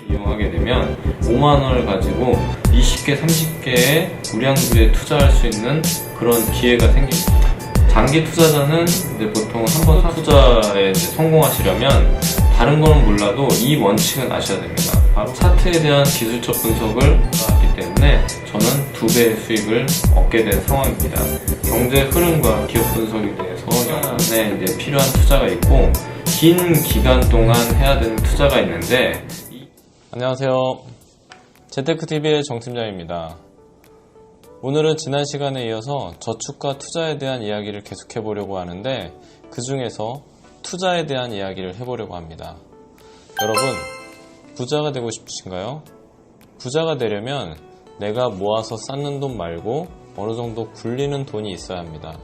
이용하게 되면 5만원을 가지고 20개, 30개의 우량주에 투자할 수 있는 그런 기회가 생깁니다. 장기 투자자는 이제 보통 한번 투자에 성공하시려면 다른 거는 몰라도 이 원칙은 아셔야 됩니다. 바로 차트에 대한 기술적 분석을 하기 때문에 저는 2배의 수익을 얻게 된 상황입니다. 경제 흐름과 기업 분석에 대해서 연간에 이제 필요한 투자가 있고 긴 기간 동안 해야 되는 투자가 있는데 안녕하세요. 재테크TV의 정팀장입니다. 오늘은 지난 시간에 이어서 저축과 투자에 대한 이야기를 계속해 보려고 하는데 그 중에서 투자에 대한 이야기를 해보려고 합니다. 여러분, 부자가 되고 싶으신가요? 부자가 되려면 내가 모아서 쌓는 돈 말고 어느 정도 굴리는 돈이 있어야 합니다.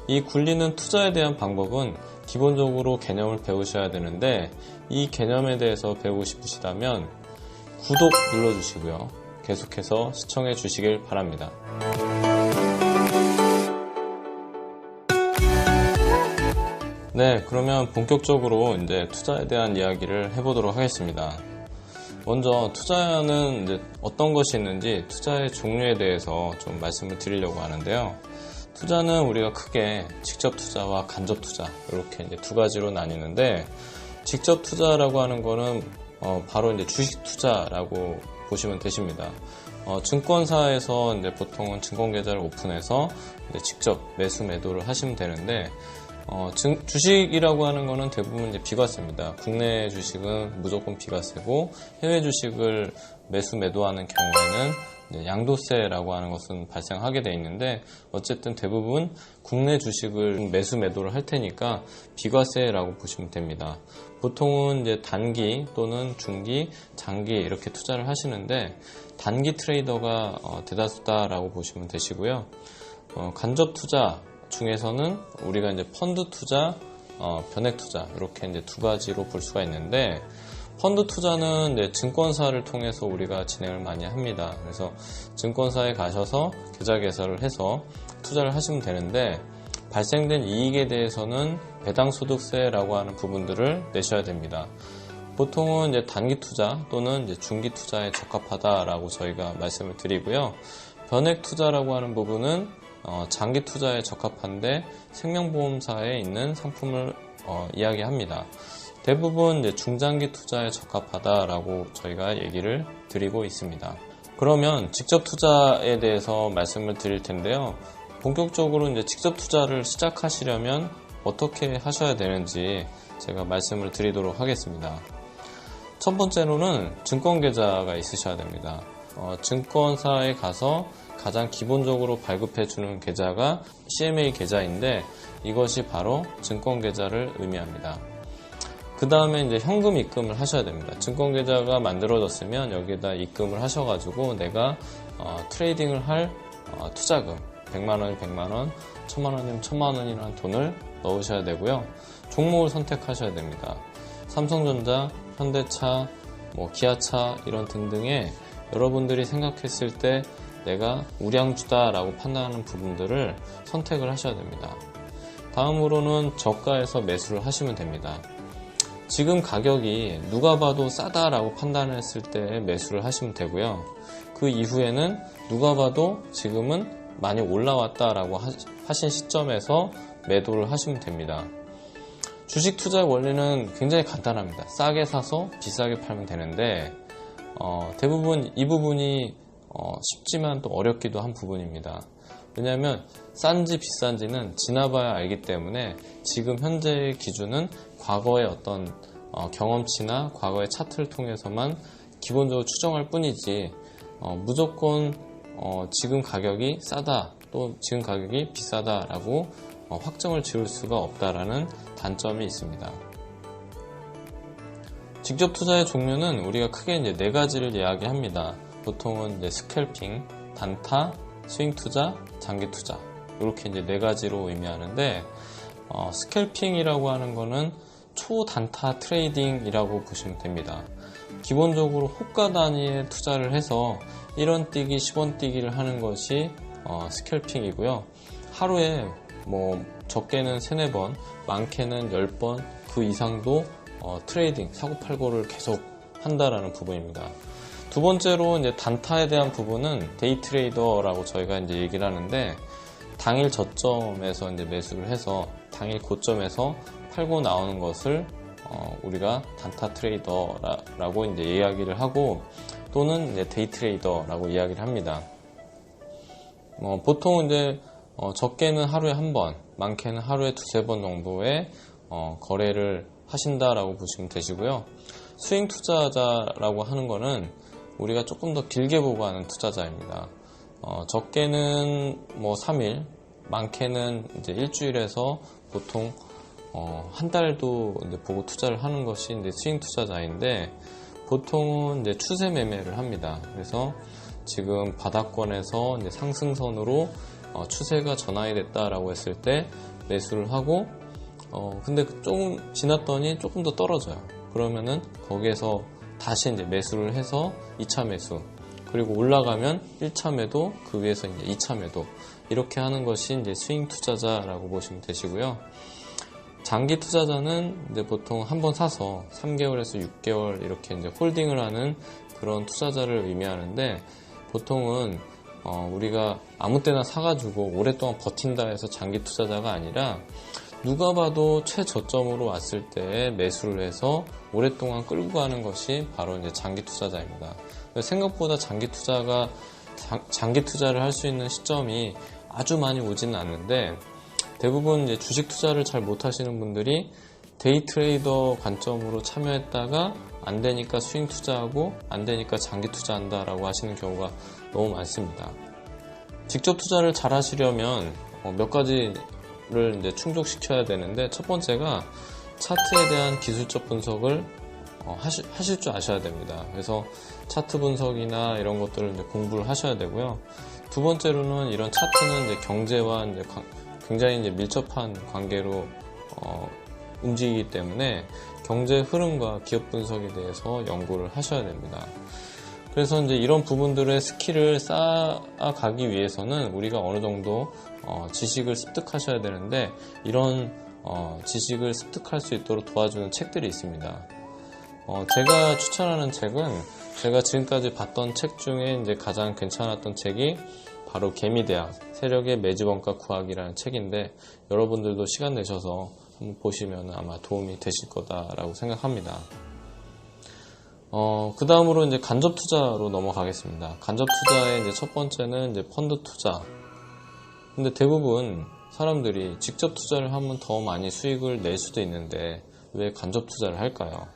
이 굴리는 투자에 대한 방법은 기본적으로 개념을 배우셔야 되는데 이 개념에 대해서 배우고 싶으시다면 구독 눌러주시고요. 계속해서 시청해 주시길 바랍니다. 네, 그러면 본격적으로 이제 투자에 대한 이야기를 해보도록 하겠습니다. 먼저 투자는 이제 어떤 것이 있는지 투자의 종류에 대해서 좀 말씀을 드리려고 하는데요. 투자는 우리가 크게 직접 투자와 간접 투자 이렇게 이제 두 가지로 나뉘는데 직접 투자라고 하는 거는 바로 이제 주식 투자라고 보시면 되십니다. 증권사에서 이제 보통은 증권 계좌를 오픈해서 이제 직접 매수 매도를 하시면 되는데 주식이라고 하는 거는 대부분 이제 비과세입니다. 국내 주식은 무조건 비과세고 해외 주식을 매수 매도하는 경우에는 양도세라고 하는 것은 발생하게 돼 있는데 어쨌든 대부분 국내 주식을 매수 매도를 할 테니까 비과세라고 보시면 됩니다. 보통은 이제 단기 또는 중기, 장기 이렇게 투자를 하시는데 단기 트레이더가 대다수다라고 보시면 되시고요. 간접 투자 중에서는 우리가 이제 펀드 투자, 변액 투자 이렇게 이제 두 가지로 볼 수가 있는데 펀드 투자는 이제 증권사를 통해서 우리가 진행을 많이 합니다. 그래서 증권사에 가셔서 계좌 개설을 해서 투자를 하시면 되는데 발생된 이익에 대해서는 배당소득세라고 하는 부분들을 내셔야 됩니다. 보통은 이제 단기 투자 또는 이제 중기 투자에 적합하다라고 저희가 말씀을 드리고요. 변액 투자라고 하는 부분은 장기 투자에 적합한데 생명보험사에 있는 상품을 이야기합니다. 대부분 이제 중장기 투자에 적합하다라고 저희가 얘기를 드리고 있습니다. 그러면 직접 투자에 대해서 말씀을 드릴 텐데요. 본격적으로 이제 직접 투자를 시작하시려면 어떻게 하셔야 되는지 제가 말씀을 드리도록 하겠습니다. 첫 번째로는 증권 계좌가 있으셔야 됩니다. 증권사에 가서 가장 기본적으로 발급해주는 계좌가 CMA 계좌인데 이것이 바로 증권 계좌를 의미합니다. 그 다음에 이제 현금 입금을 하셔야 됩니다. 증권 계좌가 만들어졌으면 여기에다 입금을 하셔가지고 내가 트레이딩을 할 투자금 100만원이 100만원, 1000만원이면 1000만원이라는 돈을 넣으셔야 되고요. 종목을 선택하셔야 됩니다. 삼성전자, 현대차, 기아차 이런 등등의 여러분들이 생각했을 때 내가 우량주다라고 판단하는 부분들을 선택을 하셔야 됩니다. 다음으로는 저가에서 매수를 하시면 됩니다. 지금 가격이 누가 봐도 싸다라고 판단했을 때 매수를 하시면 되고요. 그 이후에는 누가 봐도 지금은 많이 올라왔다라고 하신 시점에서 매도를 하시면 됩니다. 주식 투자의 원리는 굉장히 간단합니다. 싸게 사서 비싸게 팔면 되는데 대부분 이 부분이 쉽지만 또 어렵기도 한 부분입니다. 왜냐하면 싼지 비싼지는 지나봐야 알기 때문에 지금 현재의 기준은 과거의 어떤 경험치나 과거의 차트를 통해서만 기본적으로 추정할 뿐이지 무조건 지금 가격이 싸다 또 지금 가격이 비싸다라고 확정을 지을 수가 없다라는 단점이 있습니다. 직접 투자의 종류는 우리가 크게 이제 네 가지를 이야기합니다. 보통은 이제 스캘핑, 단타, 스윙 투자, 장기 투자 이렇게 이제 네 가지로 의미하는데 스캘핑이라고 하는 거는 초단타 트레이딩이라고 보시면 됩니다. 기본적으로 호가 단위의 투자를 해서 1원 뛰기, 10원 뛰기를 하는 것이 스캘핑이고요. 하루에 적게는 3-4번, 많게는 10번 그 이상도 트레이딩, 사고팔고를 계속 한다라는 부분입니다. 두 번째로 이제 단타에 대한 부분은 데이 트레이더라고 저희가 이제 얘기를 하는데, 당일 저점에서 이제 매수를 해서 당일 고점에서 팔고 나오는 것을 우리가 단타 트레이더라고 이제 이야기를 하고, 또는 이제 데이 트레이더라고 이야기를 합니다. 보통 이제 적게는 하루에 한 번, 많게는 하루에 두세 번 정도의 거래를 하신다라고 보시면 되시고요. 스윙 투자자라고 하는 거는 우리가 조금 더 길게 보고 하는 투자자입니다. 적게는 뭐 3일, 많게는 이제 일주일에서 보통 한 달도 이제 보고 투자를 하는 것이 이제 스윙 투자자인데, 보통은 이제 추세 매매를 합니다. 그래서 지금 바닥권에서 이제 상승선으로 추세가 전환이 됐다라고 했을 때 매수를 하고, 근데 조금 지났더니 조금 더 떨어져요. 그러면은 거기에서 다시 이제 매수를 해서 2차 매수, 그리고 올라가면 1차 매도, 그 위에서 이제 2차 매도, 이렇게 하는 것이 이제 스윙 투자자라고 보시면 되시고요. 장기 투자자는 이제 보통 한번 사서 3개월에서 6개월 이렇게 이제 홀딩을 하는 그런 투자자를 의미하는데, 보통은 우리가 아무 때나 사가지고 오랫동안 버틴다 해서 장기 투자자가 아니라, 누가 봐도 최저점으로 왔을 때 매수를 해서 오랫동안 끌고 가는 것이 바로 이제 장기 투자자입니다. 생각보다 장기 투자를 할 수 있는 시점이 아주 많이 오지는 않는데, 대부분 이제 주식 투자를 잘 못하시는 분들이 데이 트레이더 관점으로 참여했다가 안 되니까 스윙 투자하고 안 되니까 장기 투자한다라고 하시는 경우가 너무 많습니다. 직접 투자를 잘 하시려면 몇 가지를 이제 충족시켜야 되는데, 첫 번째가 차트에 대한 기술적 분석을 하실 줄 아셔야 됩니다. 그래서 차트 분석이나 이런 것들을 이제 공부를 하셔야 되고요. 두 번째로는 이런 차트는 이제 경제와 이제 굉장히 이제 밀접한 관계로 움직이기 때문에 경제 흐름과 기업 분석에 대해서 연구를 하셔야 됩니다. 그래서 이제 이런 부분들의 스킬을 쌓아가기 위해서는 우리가 어느 정도 지식을 습득하셔야 되는데, 이런 지식을 습득할 수 있도록 도와주는 책들이 있습니다. 제가 추천하는 책은 제가 지금까지 봤던 책 중에 이제 가장 괜찮았던 책이 바로 개미대학 세력의 매집원가 구하기라는 책인데, 여러분들도 시간 내셔서 한번 보시면 아마 도움이 되실 거다라고 생각합니다. 그 다음으로 이제 간접 투자로 넘어가겠습니다. 간접 투자의 이제 첫 번째는 이제 펀드 투자. 근데 대부분 사람들이 직접 투자를 하면 더 많이 수익을 낼 수도 있는데 왜 간접 투자를 할까요?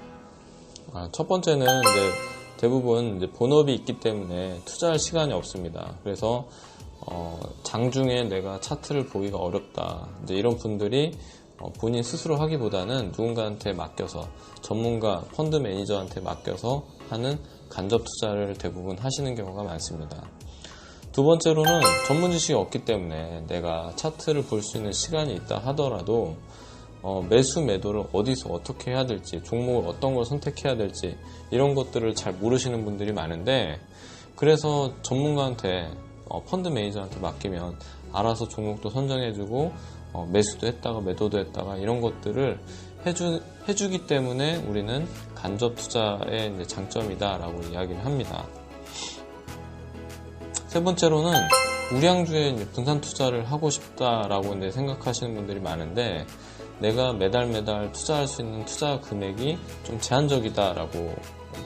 첫 번째는 이제 대부분 이제 본업이 있기 때문에 투자할 시간이 없습니다. 그래서 장중에 내가 차트를 보기가 어렵다, 이제 이런 분들이 본인 스스로 하기보다는 누군가한테 맡겨서, 전문가 펀드 매니저한테 맡겨서 하는 간접 투자를 대부분 하시는 경우가 많습니다. 두 번째로는 전문 지식이 없기 때문에 내가 차트를 볼 수 있는 시간이 있다 하더라도 매수 매도를 어디서 어떻게 해야 될지, 종목을 어떤 걸 선택해야 될지 이런 것들을 잘 모르시는 분들이 많은데, 그래서 전문가한테 펀드 매니저한테 맡기면 알아서 종목도 선정해주고 매수도 했다가 매도도 했다가 이런 것들을 해주기 때문에 우리는 간접 투자의 이제 장점이다라고 이야기를 합니다. 세 번째로는 우량주에 이제 분산 투자를 하고 싶다라고 이제 생각하시는 분들이 많은데, 내가 매달 투자할 수 있는 투자 금액이 좀 제한적이다라고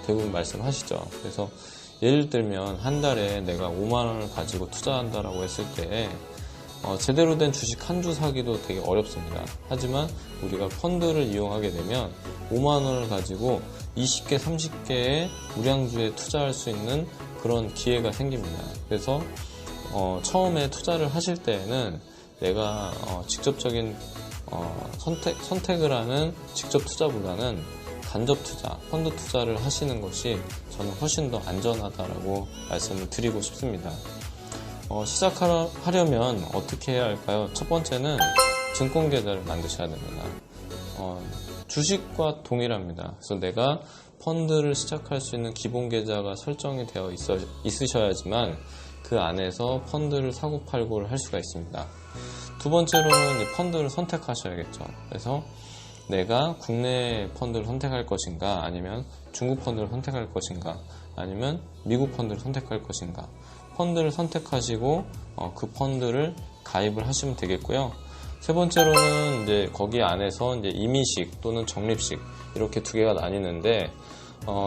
대부분 말씀하시죠. 그래서 예를 들면 한 달에 내가 5만원을 가지고 투자한다라고 했을 때 제대로 된 주식 한 주 사기도 되게 어렵습니다. 하지만 우리가 펀드를 이용하게 되면 5만원을 가지고 20개, 30개의 우량주에 투자할 수 있는 그런 기회가 생깁니다. 그래서 처음에 투자를 하실 때에는 내가 직접적인 선택을 하는 직접 투자보다는 간접 투자, 펀드 투자를 하시는 것이 저는 훨씬 더 안전하다라고 말씀을 드리고 싶습니다. 시작하려면 어떻게 해야 할까요? 첫 번째는 증권 계좌를 만드셔야 됩니다. 주식과 동일합니다. 그래서 내가 펀드를 시작할 수 있는 기본 계좌가 설정이 되어 있으셔야지만 그 안에서 펀드를 사고 팔고를 할 수가 있습니다. 두 번째로는 이제 펀드를 선택하셔야겠죠. 그래서 내가 국내 펀드를 선택할 것인가, 아니면 중국 펀드를 선택할 것인가, 아니면 미국 펀드를 선택할 것인가. 펀드를 선택하시고 그 펀드를 가입을 하시면 되겠고요. 세 번째로는 이제 거기 안에서 이제 임의식 또는 적립식 이렇게 두 개가 나뉘는데,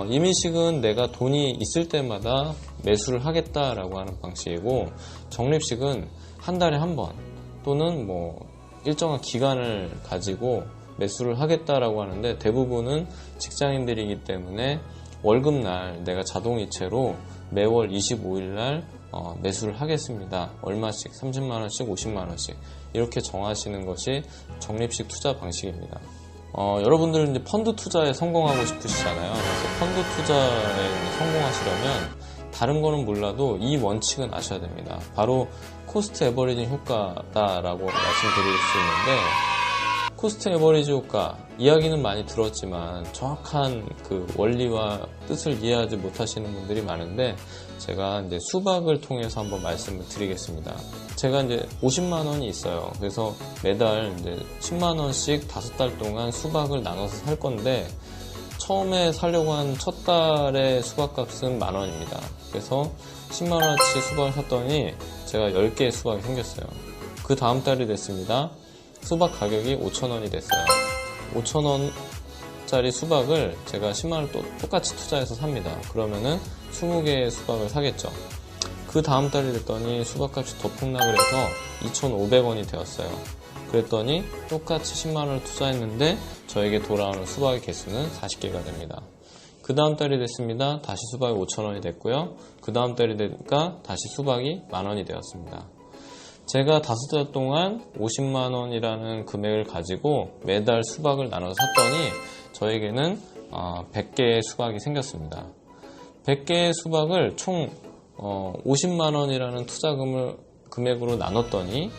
임의식은 내가 돈이 있을 때마다 매수를 하겠다라고 하는 방식이고, 적립식은 한 달에 한 번 또는 뭐 일정한 기간을 가지고 매수를 하겠다라고 하는데, 대부분은 직장인들이기 때문에 월급날 내가 자동이체로 매월 25일날 매수를 하겠습니다. 얼마씩 30만원씩 50만원씩 이렇게 정하시는 것이 적립식 투자 방식입니다. 여러분들은 이제 펀드 투자에 성공하고 싶으시잖아요. 그래서 펀드 투자에 성공하시려면 다른 거는 몰라도 이 원칙은 아셔야 됩니다. 바로 코스트 에버리징 효과다라고 말씀드릴 수 있는데, 코스트 에버리지 효과 이야기는 많이 들었지만 정확한 그 원리와 뜻을 이해하지 못하시는 분들이 많은데, 제가 이제 수박을 통해서 한번 말씀을 드리겠습니다. 제가 이제 50만 원이 있어요. 그래서 매달 이제 10만 원씩 5달 동안 수박을 나눠서 살 건데, 처음에 사려고 한 첫 달의 수박값은 10,000원입니다. 그래서 10만 원어치 수박을 샀더니 제가 10개의 수박이 생겼어요. 그 다음 달이 됐습니다. 수박 가격이 5,000원이 됐어요. 5,000원짜리 수박을 제가 10만원 똑같이 투자해서 삽니다. 그러면은 20개의 수박을 사겠죠. 그 다음 달이 됐더니 수박값이 더 폭락을 해서 2,500원이 되었어요. 그랬더니 똑같이 10만원을 투자했는데 저에게 돌아오는 수박의 개수는 40개가 됩니다. 그 다음 달이 됐습니다. 다시 수박이 5,000원이 됐고요. 그 다음 달이 되니까 다시 수박이 10,000원이 되었습니다. 제가 5달 동안 50만원이라는 금액을 가지고 매달 수박을 나눠서 샀더니 저에게는 100개의 수박이 생겼습니다. 100개의 수박을 총 50만원이라는 투자 금액으로 나눴더니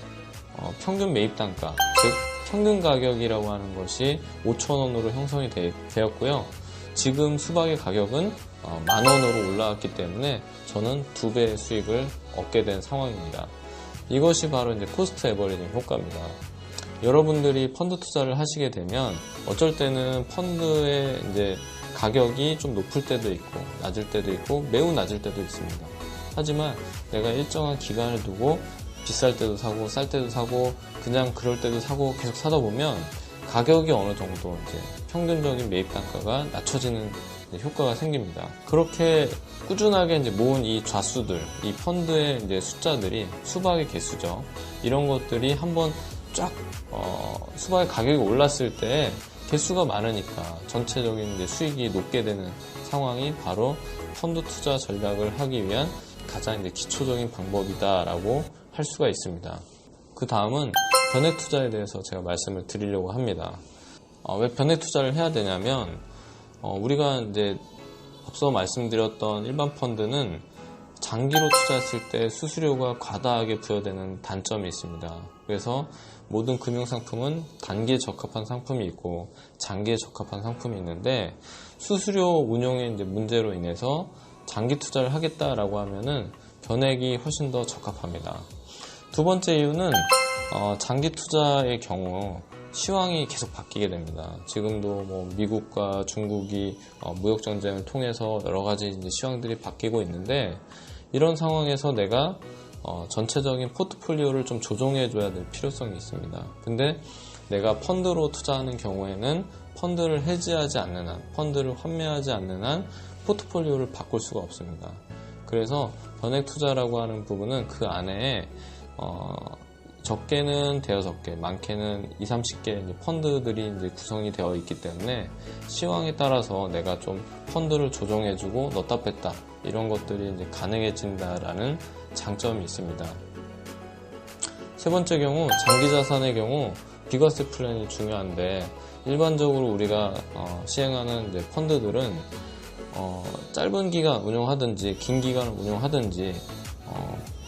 평균 매입 단가, 즉 평균 가격이라고 하는 것이 5,000원으로 형성이 되었고요. 지금 수박의 가격은 10,000원으로 올라왔기 때문에 저는 2배의 수익을 얻게 된 상황입니다. 이것이 바로 이제 코스트 에버리징 효과입니다. 여러분들이 펀드 투자를 하시게 되면 어쩔 때는 펀드의 이제 가격이 좀 높을 때도 있고 낮을 때도 있고 매우 낮을 때도 있습니다. 하지만 내가 일정한 기간을 두고 비쌀 때도 사고 쌀 때도 사고 그냥 그럴 때도 사고 계속 사다 보면 가격이 어느 정도 이제 평균적인 매입 단가가 낮춰지는 효과가 생깁니다. 그렇게 꾸준하게 이제 모은 이 좌수들, 이 펀드의 이제 숫자들이 수박의 개수죠. 이런 것들이 한번 쫙 수박의 가격이 올랐을 때 개수가 많으니까 전체적인 이제 수익이 높게 되는 상황이 바로 펀드 투자 전략을 하기 위한 가장 이제 기초적인 방법이다라고 할 수가 있습니다. 그 다음은 변액 투자에 대해서 제가 말씀을 드리려고 합니다. 왜 변액 투자를 해야 되냐면 우리가 이제 앞서 말씀드렸던 일반 펀드는 장기로 투자했을 때 수수료가 과다하게 부여되는 단점이 있습니다. 그래서 모든 금융상품은 단기에 적합한 상품이 있고 장기에 적합한 상품이 있는데, 수수료 운용의 이제 문제로 인해서 장기 투자를 하겠다라고 하면은 변액이 훨씬 더 적합합니다. 두 번째 이유는 장기 투자의 경우 시황이 계속 바뀌게 됩니다. 지금도 뭐 미국과 중국이 무역 전쟁을 통해서 여러 가지 이제 시황들이 바뀌고 있는데, 이런 상황에서 내가 전체적인 포트폴리오를 좀 조정해 줘야 될 필요성이 있습니다. 근데 내가 펀드로 투자하는 경우에는 펀드를 해지하지 않는 한, 펀드를 환매하지 않는 한 포트폴리오를 바꿀 수가 없습니다. 그래서 변액 투자라고 하는 부분은 그 안에 적게는 5-6개, 많게는 20-30개 펀드들이 이제 구성이 되어 있기 때문에 시황에 따라서 내가 좀 펀드를 조정해주고 넣다 뺐다 이런 것들이 이제 가능해진다라는 장점이 있습니다. 세 번째 경우, 장기 자산의 경우 비과세 플랜이 중요한데, 일반적으로 우리가 시행하는 이제 펀드들은 짧은 기간 운용하든지 긴 기간을 운용하든지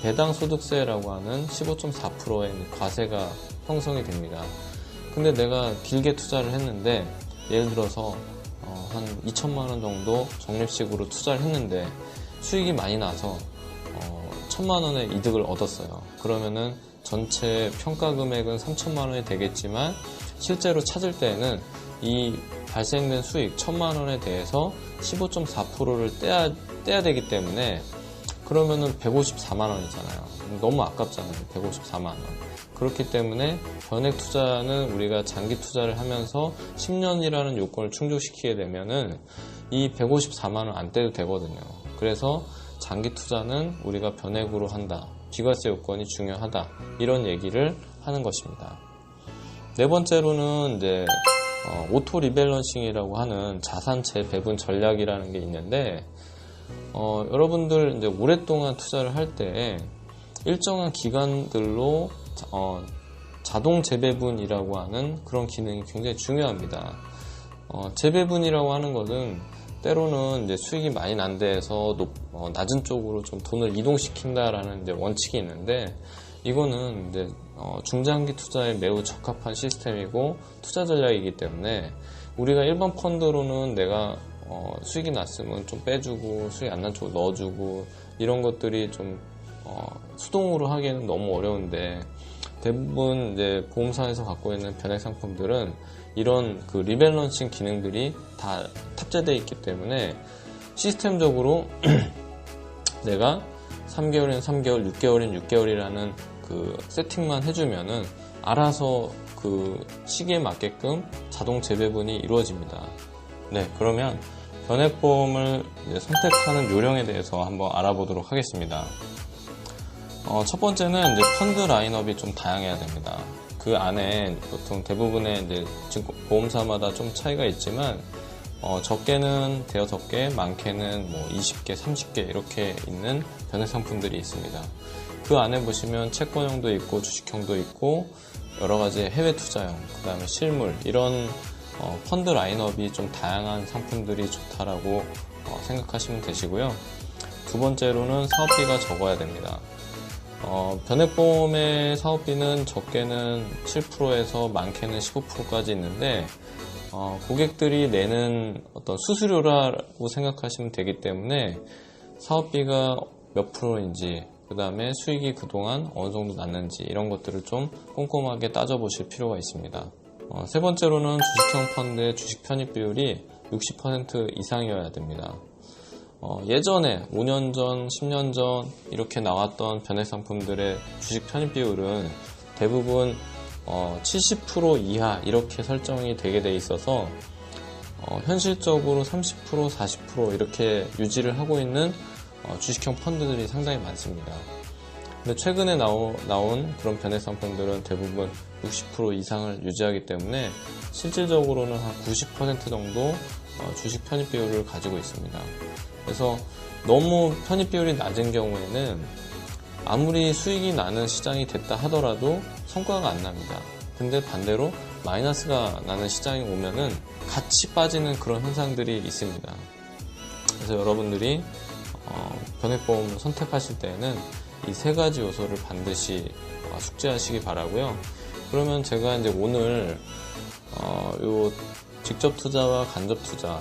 배당 소득세라고 하는 15.4%의 과세가 형성이 됩니다. 근데 내가 길게 투자를 했는데, 예를 들어서 한 2천만 원 정도 적립식으로 투자를 했는데 수익이 많이 나서 1,000만 원의 이득을 얻었어요. 그러면은 전체 평가 금액은 3천만 원이 되겠지만 실제로 찾을 때에는 이 발생된 수익 1,000만 원에 대해서 15.4%를 떼야 되기 때문에 그러면은 154만 원이잖아요. 너무 아깝잖아요. 154만 원. 그렇기 때문에 변액 투자는 우리가 장기 투자를 하면서 10년이라는 요건을 충족시키게 되면은 이 154만 원 안 떼도 되거든요. 그래서 장기 투자는 우리가 변액으로 한다. 비과세 요건이 중요하다. 이런 얘기를 하는 것입니다. 네 번째로는 이제 오토 리밸런싱이라고 하는 자산 재배분 전략이라는 게 있는데 여러분들 이제 오랫동안 투자를 할 때 일정한 기간들로 자동 재배분이라고 하는 그런 기능이 굉장히 중요합니다. 재배분이라고 하는 것은 때로는 이제 수익이 많이 난 데에서 낮은 쪽으로 좀 돈을 이동시킨다라는 이제 원칙이 있는데 이거는 이제 중장기 투자에 매우 적합한 시스템이고 투자 전략이기 때문에 우리가 일반 펀드로는 내가 수익이 났으면 좀 빼주고 수익 안 난 쪽으로 넣어주고 이런 것들이 좀 수동으로 하기에는 너무 어려운데 대부분 이제 보험사에서 갖고 있는 변액 상품들은 이런 그 리밸런싱 기능들이 다 탑재되어 있기 때문에 시스템적으로 내가 3개월이면 3개월, 6개월이면 6개월이라는 그 세팅만 해주면은 알아서 그 시기에 맞게끔 자동 재배분이 이루어집니다. 네, 그러면 변액보험을 선택하는 요령에 대해서 한번 알아보도록 하겠습니다. 첫 번째는 이제 펀드 라인업이 좀 다양해야 됩니다. 그 안에 보통 대부분의 이제 보험사마다 좀 차이가 있지만 적게는 대여섯 개, 많게는 뭐 20개, 30개 이렇게 있는 변액 상품들이 있습니다. 그 안에 보시면 채권형도 있고 주식형도 있고 여러 가지 해외 투자형, 그 다음에 실물 이런 펀드 라인업이 좀 다양한 상품들이 좋다라고 생각하시면 되시고요. 두 번째로는 사업비가 적어야 됩니다. 변액보험의 사업비는 적게는 7%에서 많게는 15%까지 있는데 고객들이 내는 어떤 수수료라고 생각하시면 되기 때문에 사업비가 몇 프로인지 그 다음에 수익이 그동안 어느 정도 났는지 이런 것들을 좀 꼼꼼하게 따져보실 필요가 있습니다. 세 번째로는 주식형 펀드의 주식 편입 비율이 60% 이상이어야 됩니다. 예전에 5년 전, 10년 전 이렇게 나왔던 변액 상품들의 주식 편입 비율은 대부분 70% 이하 이렇게 설정이 되게 돼 있어서 현실적으로 30%, 40% 이렇게 유지를 하고 있는 주식형 펀드들이 상당히 많습니다. 근데 최근에 나온 그런 변액 상품들은 대부분 60% 이상을 유지하기 때문에 실질적으로는 한 90% 정도 주식 편입 비율을 가지고 있습니다. 그래서 너무 편입 비율이 낮은 경우에는 아무리 수익이 나는 시장이 됐다 하더라도 성과가 안 납니다. 근데 반대로 마이너스가 나는 시장이 오면은 같이 빠지는 그런 현상들이 있습니다. 그래서 여러분들이 변액보험을 선택하실 때에는 이 세 가지 요소를 반드시 숙지하시기 바라고요. 그러면 제가 이제 오늘 요 직접 투자와 간접 투자,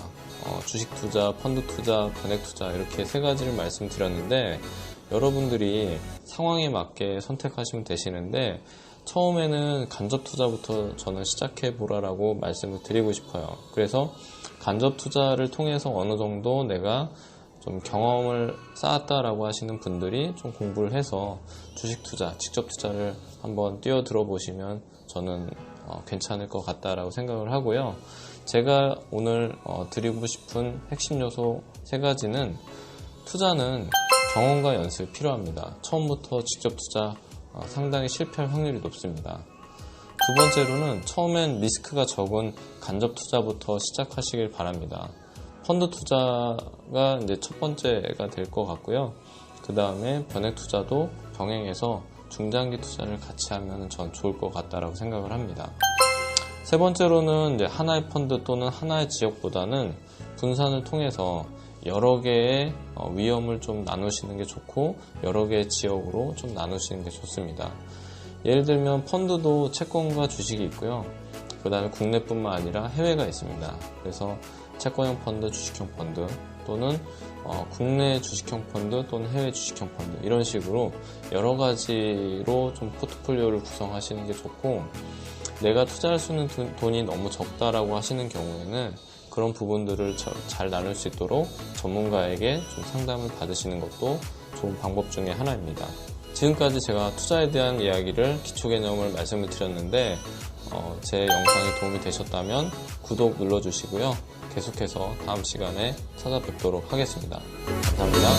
주식 투자, 펀드 투자, 변액 투자 이렇게 세 가지를 말씀드렸는데 여러분들이 상황에 맞게 선택하시면 되시는데 처음에는 간접 투자부터 저는 시작해 보라라고 말씀을 드리고 싶어요. 그래서 간접 투자를 통해서 어느 정도 내가 좀 경험을 쌓았다라고 하시는 분들이 좀 공부를 해서 주식 투자, 직접 투자를 한번 뛰어들어 보시면 저는 괜찮을 것 같다라고 생각을 하고요. 제가 오늘 드리고 싶은 핵심 요소 세 가지는 투자는 경험과 연습이 필요합니다. 처음부터 직접 투자 상당히 실패할 확률이 높습니다. 두 번째로는 처음엔 리스크가 적은 간접 투자부터 시작하시길 바랍니다. 펀드 투자가 이제 첫 번째가 될 것 같고요. 그 다음에 변액 투자도 병행해서 중장기 투자를 같이 하면 전 좋을 것 같다라고 생각을 합니다. 세 번째로는 이제 하나의 펀드 또는 하나의 지역보다는 분산을 통해서 여러 개의 위험을 좀 나누시는 게 좋고 여러 개의 지역으로 좀 나누시는 게 좋습니다. 예를 들면 펀드도 채권과 주식이 있고요. 그 다음에 국내뿐만 아니라 해외가 있습니다. 그래서 채권형 펀드, 주식형 펀드 또는 국내 주식형 펀드 또는 해외 주식형 펀드 이런 식으로 여러 가지로 좀 포트폴리오를 구성하시는 게 좋고 내가 투자할 수 있는 돈이 너무 적다라고 하시는 경우에는 그런 부분들을 잘 나눌 수 있도록 전문가에게 좀 상담을 받으시는 것도 좋은 방법 중에 하나입니다. 지금까지 제가 투자에 대한 이야기를 기초 개념을 말씀을 드렸는데 제 영상이 도움이 되셨다면 구독 눌러주시고요. 계속해서 다음 시간에 찾아뵙도록 하겠습니다. 감사합니다.